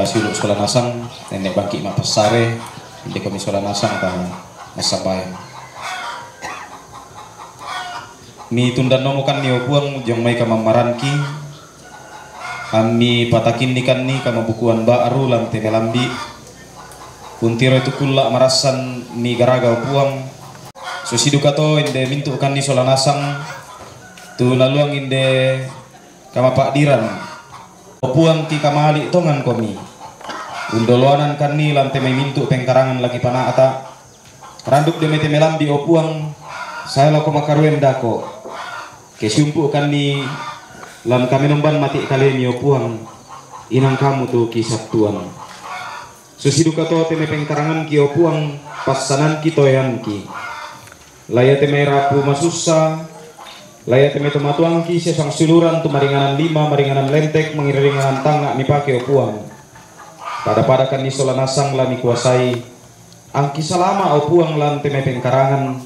siluk sekolah nasang nenek bangki mak pesare inde kami sekolah nasang ta nasabay mi tundan nomokan ni opuang jong may kamamaran ki kami patakin nikan ni kama bukuan baru lan temelambi kuntiro itu kula marasan mi garaga opuang susidu kato inde mintu kan ni sekolah nasang tu laluang inde kama pak diran opuang ki kamali tongan komi undoloanan kan ni lante may mintu pengkarangan lagi panata randuk de mete melambi opuang saya lo makaruem dako kesumpu kan ni lan kami nomban mati kalemi opuang inang kamu tu kisah tuan susidu kato teme pengkarangan ki opuang pasanan ki toyan ki laya teme rapu masusa laya teme tomatuang ki sesang suluran tu maringanan lima maringanan lentek mengiringanan tangga mi pake opuang pada kan ni sola nasang lami kuasai angki salama opuang lan teme pengkarangan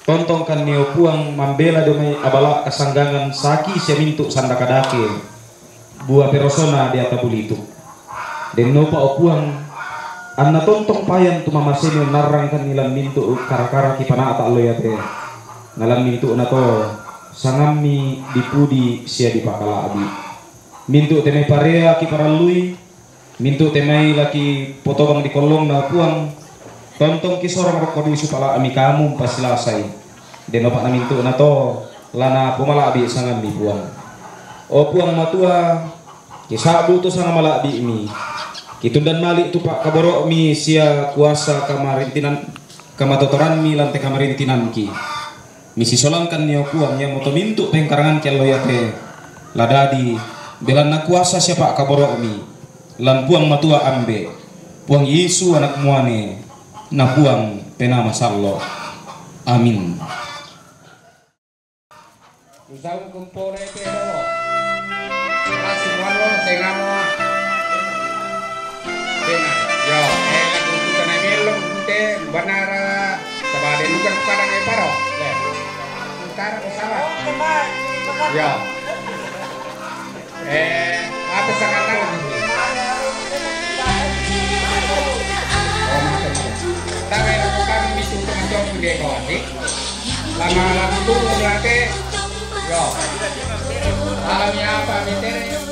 tontong kan ni opuang mambela dome abala kasanggangan saki semintu sandakadake buah perosona di atabulitu den nopa opuang anna tontong payan tu mamaseno narang kan nilan mintu karakara ki panata loyate ngalam mintu na to sangami dipudi sia di pakala abi mintu teme parea ki paralui mintu temai laki potobang di kolong na puang tontong kisorong rokodi supala ami kamu pas lasai den opak na mintu na to lana pumala abi sangan di puang o puang matua kisabu tu sangan mala abi mi kitundan malik tu pak kaboro mi sia kuasa kamarintinan kamatotoran mi lante kamarintinan ki misi solangkan ni puang yang moto mintu pengkarangan kello yate ladadi belan na kuasa siapa kaboro mi lan puang matua ambe puang Yesu anak muane na puang penama sallo amin usau kumpore pero kasih walo sengamo tena yo lagu kana melo te banara sabade lugar kadang e paro le utara usaha yo apa sangat tapi bukan itu teman-teman dia kawati lama-lama itu berarti yo alamnya apa bintang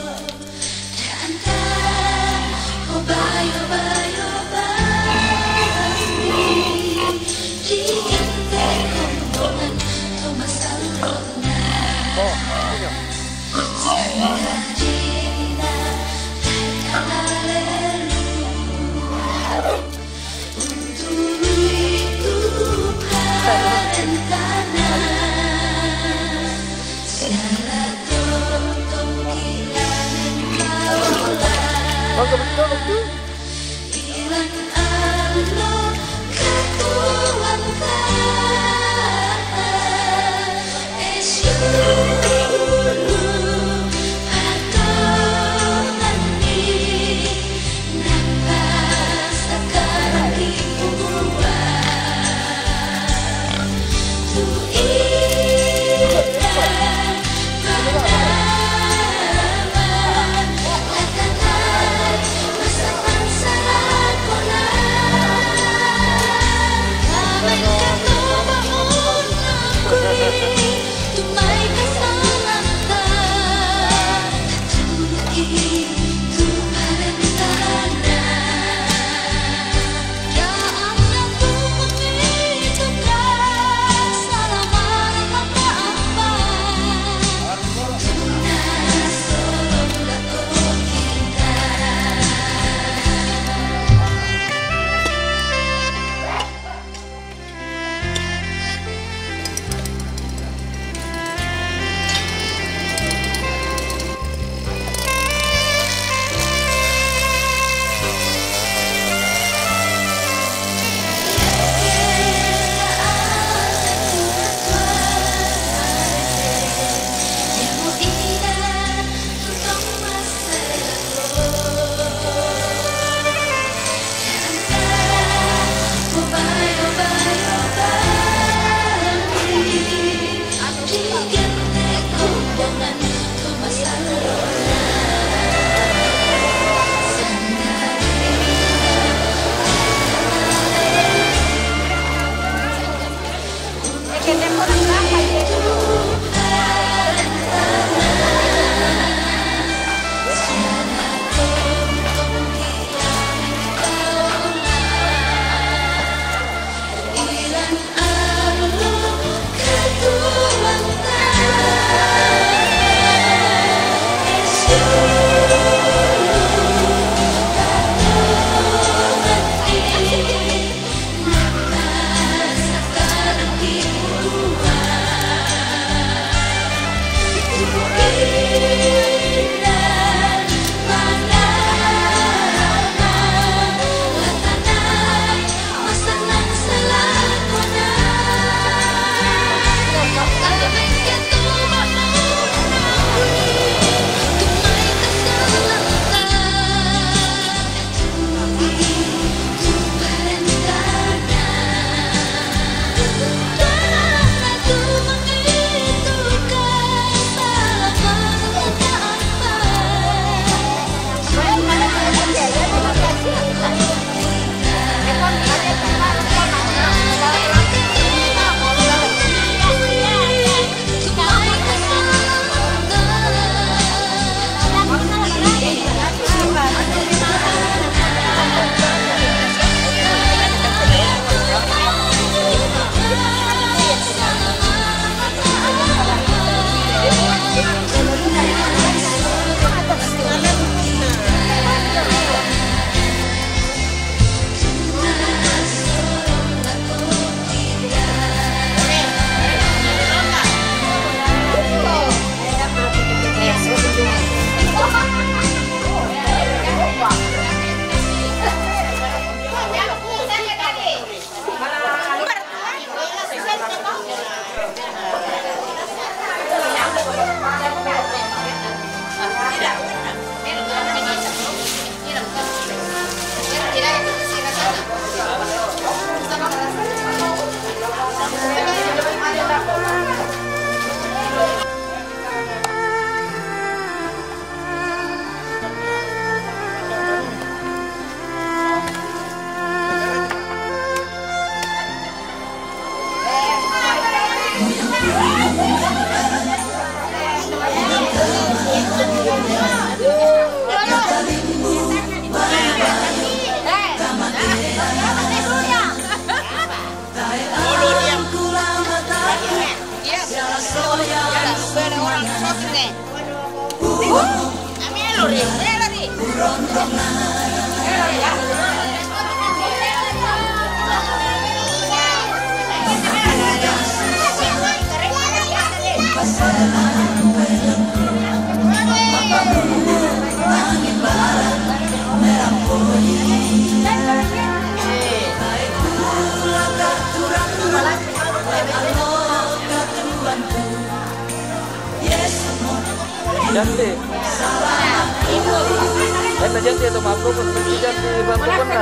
na dyan siya tumablo. Kung dyan si Banto ko na.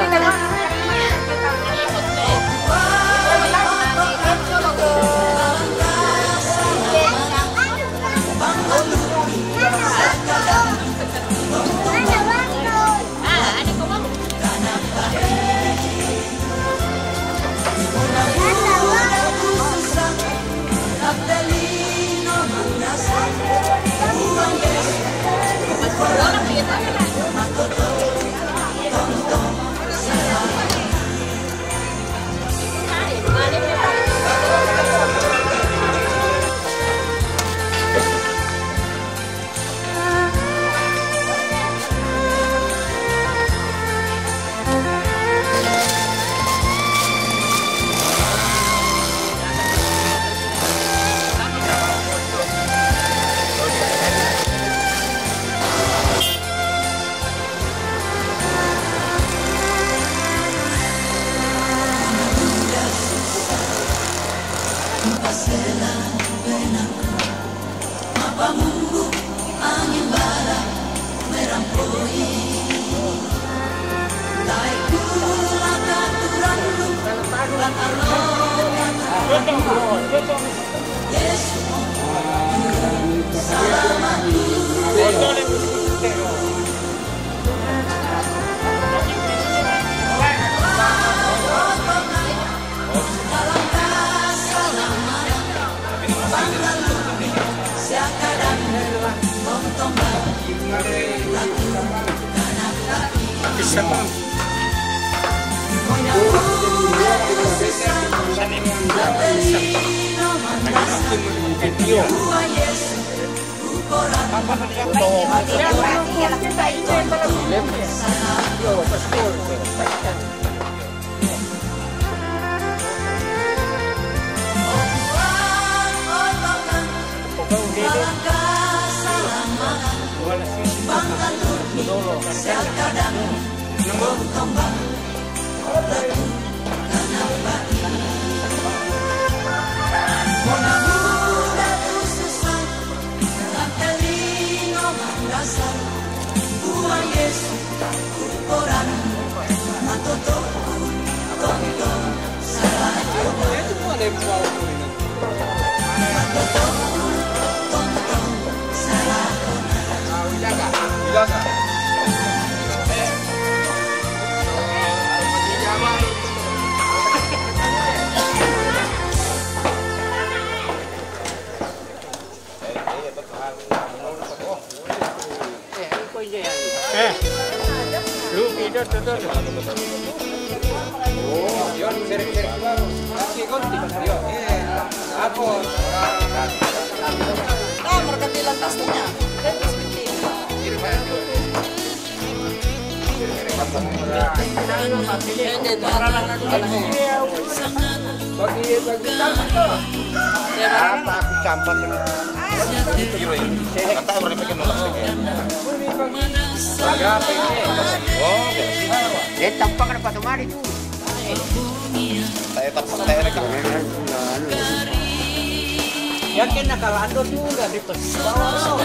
Yakin nakalado juga di bawah.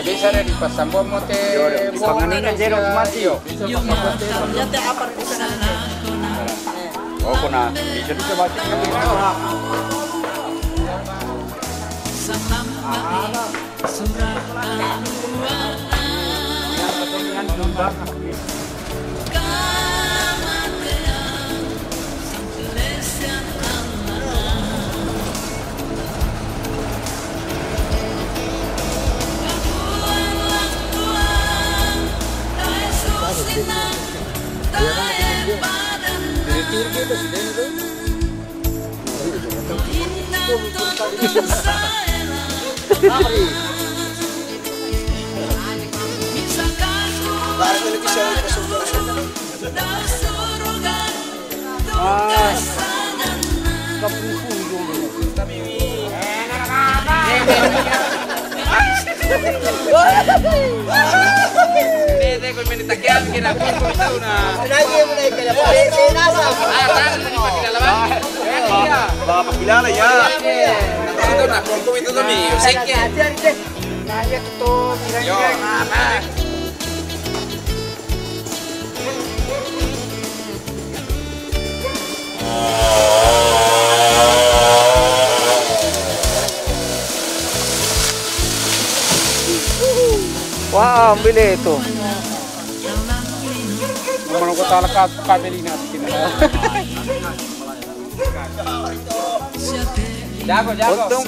Bisa di pasambo mo te Panganingan zero mati yo. Oh kuna bisa bisa mati. Hindi ko minitakian kina ko ito na. Lagi mo na ikala pa. Nasa. Ah, Bapak kilala ya. Ito na, kung kumito kami, sige. Naya to, Yo, mama. Wah, ambil itu. Naman ko talaga kabili natin. Jago, jago. Untung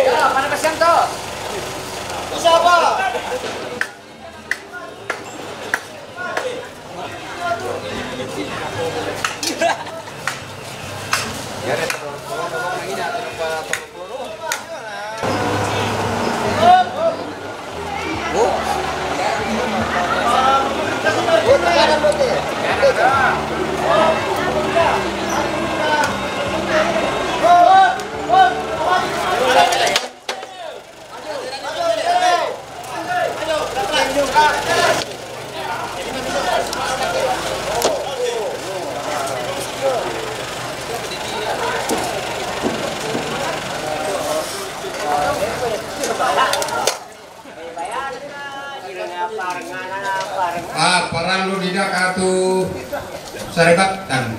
Ya, pada kasihan Parang lu tidak kartu saribatan.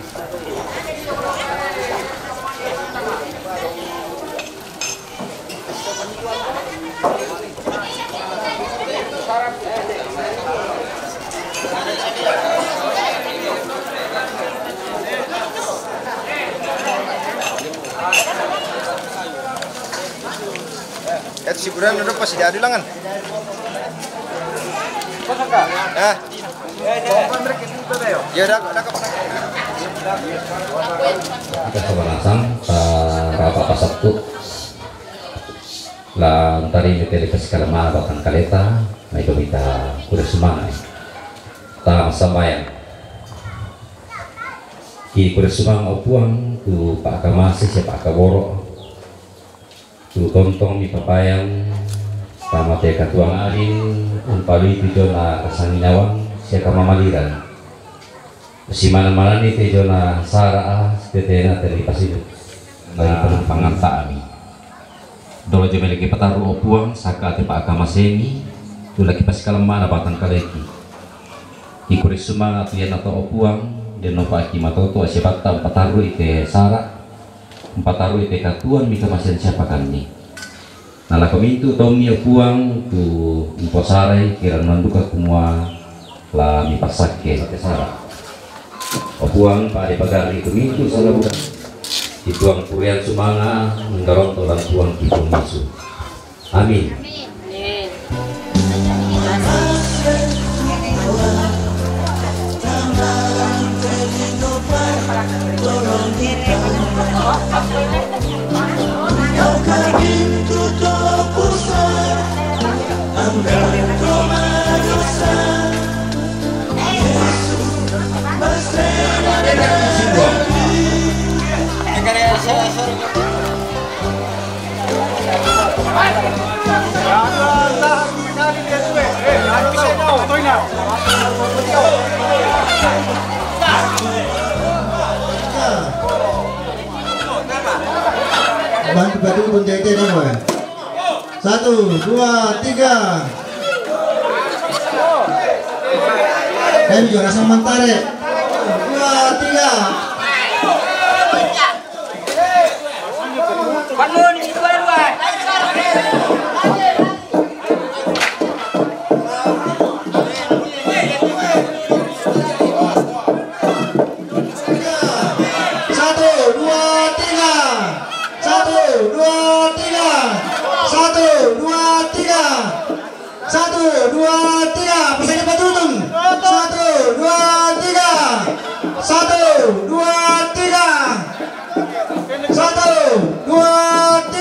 Itu si Buran udah pasti diadu langan. Ya udah Kita kebalasan Bapak Sabtu lah tadi miteli kesekalama bahkan kaleta na ito kita kuda sumangay ta sambayan ki kuda sumang opuang tu Pak Kamasi si Pak Kaboro tu tontong mi papayang tama te katuang alin umpali tijo na kasanginawang siya kamamaliran si mana-mana ni tijo na sara tetena teri pasidut dari penumpangan taami dolo je meleki pataru opuang saka te Pak Kamaseni tu laki pas kalemana batang kaleki ikuri sumanga tu yan atau opuang den no Pak Kimatoto asibata pataru ite sara pataru ite katuan mika masen siapa kanni nala komintu tomi opuang tu imposare kiran manduka kumua la mi pasake te sara opuang pa de pagari komintu sala bukan ituang kurian sumanga nggaron tolan tuang kipung misu amin bantu pun jaga ni boy. 1, 2, 3. Kami juga rasa mantare. 2, 3. Bangun, itu dua. Satu, dua, tiga, pesannya patutun. 1, 2, 3. 1, 2, 3. 1, 2, 3.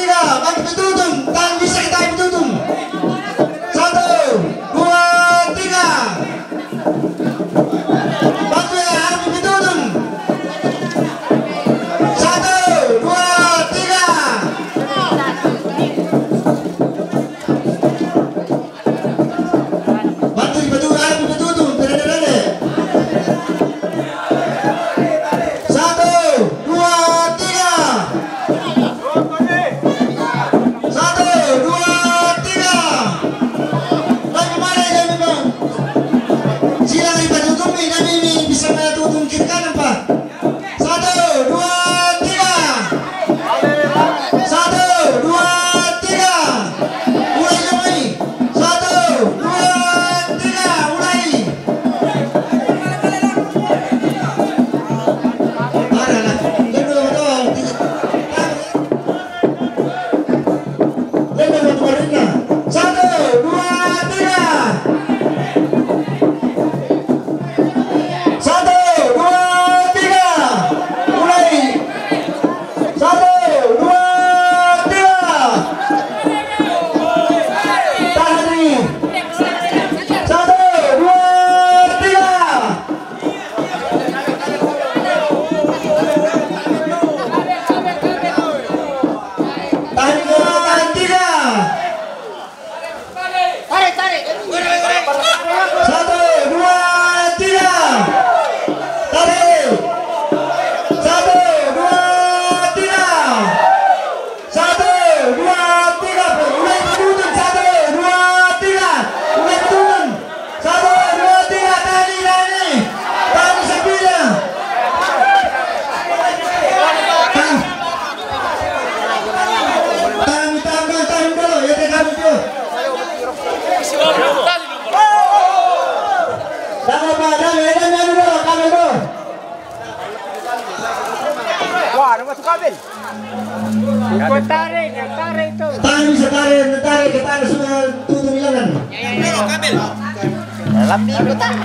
Tarik itu. Tarik bisa tarik ke tangan semua tutup hilangan.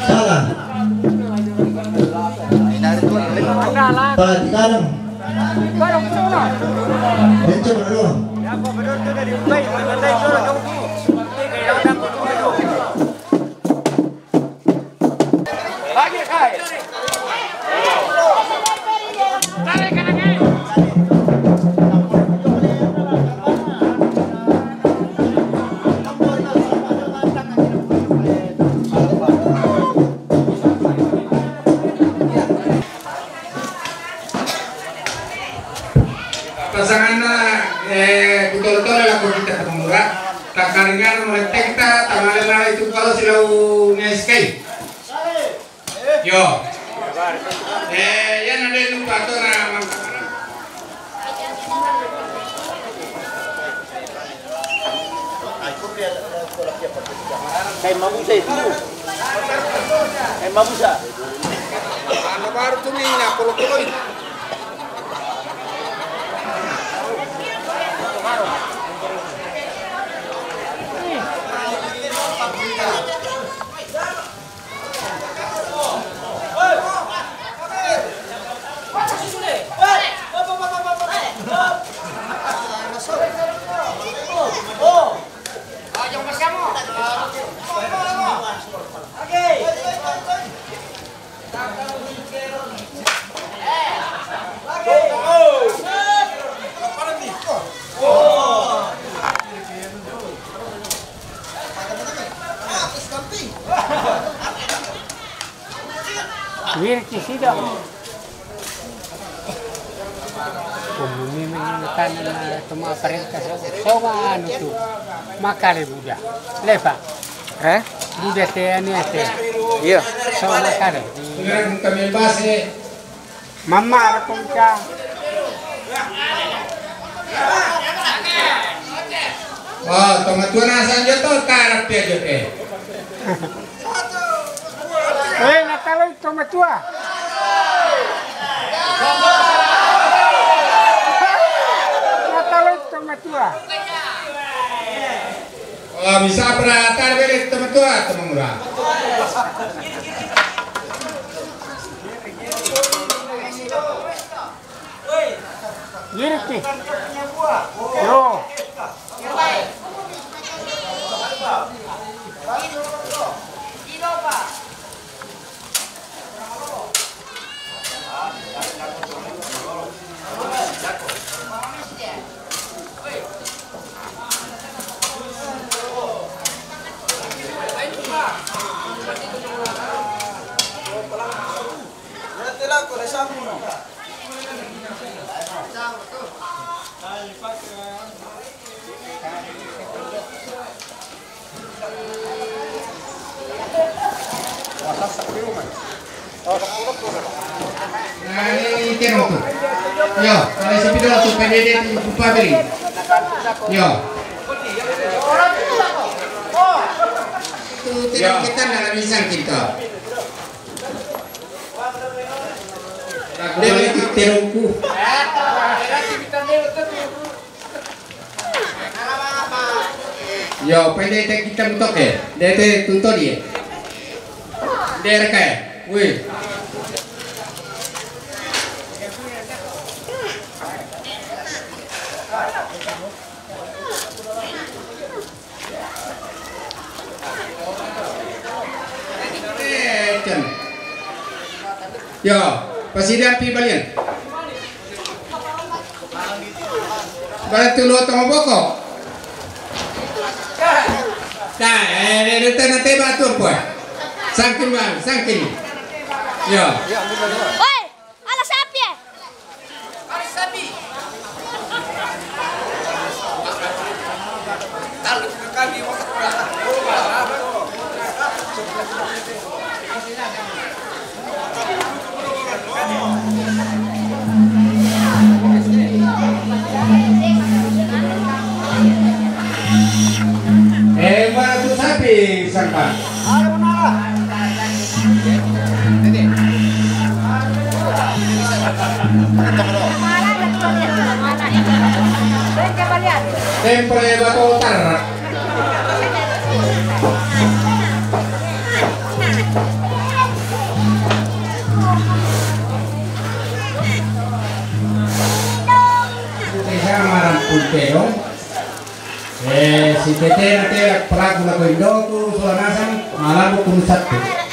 Salah. Pak di kanan. Bencong dulu. Lagi kai. Tarik kanannya. Pasangan betul-betul laku kita ketemu tak karingan meletek kita tangan itu kalau silau ngeskai yo ya nanti lupa tuh nama Kayak mabusa itu. Kayak mabusa. ano baru tuh nih pulo-pulo itu. Wirki sida. Umumnya mengingatkan semua perintah semua anu tuh makale Buddha. Lepa. Buddha teh anu teh. Iya. Semua makale. Dengan kami base Mama rakungka. oh tomatua nasan joto karap ya jote Natalo toma tua. Natalo toma tua. oh bisa peratar beli tomatua temangura Wirki. Yo. nah ini tiro tuh yo kalau si pidol tuh PDD lupa beli yo tuh tidak kita dalam misal kita dia itu terungku yo PDD kita butuh ke DT tuntut dia kayak wih yo presiden pi balian balik lu tong boko nah itu nanti batu apa sangkin bang sangkin yo Oi, ala sapi. Ala sapi. mana tu sapi sangka Mana Sempre bato tarak. Sama puntero. Si Tete nanti pelaku lakuin doku soal nasang malam pun satu.